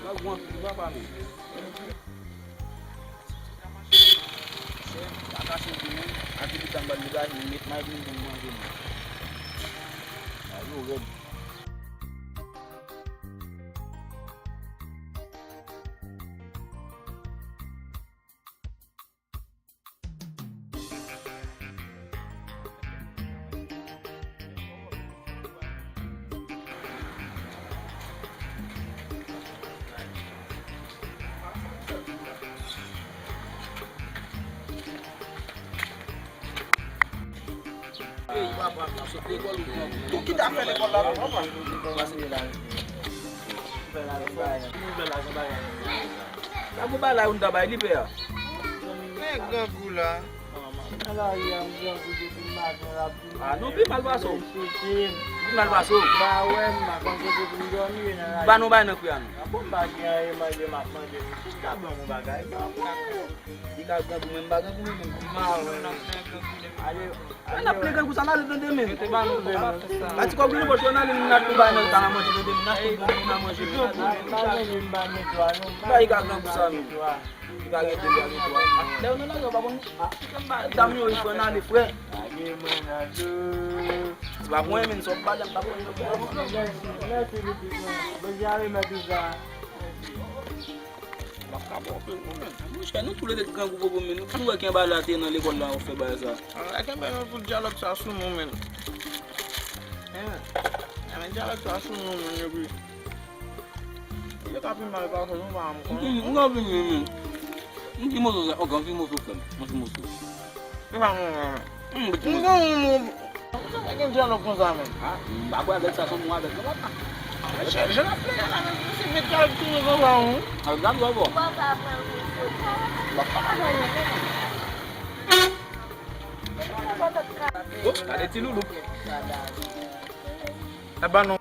Alguma coisa para mim. A caixa de mim, aqui de também lugar limite mais um do mais um. Aí eu vejo. Tu qui t'a fait l'école là, non? Kamu bala unda ba lipe ya. Mais grand goût là. Ah, non bi malvaso. Bi malvaso. Ba no ba na kuya no. Ika ga bu memba ga bu memba. Ana prega ku sana le de men. Ati ko gini boto na le na tu ba na tana mo de na tu na mo je. Ba ika ga ku sana. Ika ga de ya ni tu. Le no na ga ba bon. Dam yo iko na le fwe. Ba mo men so ba jam ba ko. Nous tous les grands groupes nous tous qui va là dans l'école là on fait ça. I can be no dialogue ça sur moment. Un dialogue ça sur moment yo bi. Le capi mal ba ko no ba am. Nga bi ni mo so o gan fi mo so kan. Mo so. Ba mo. I can dialogue comme ça même. Ah, ba ko avec ça son moi avec. Je la fais là, c'est mes dialogue tout le monde. Ah, ga bo bo. Oh, ada ti lulu. Eh ben non.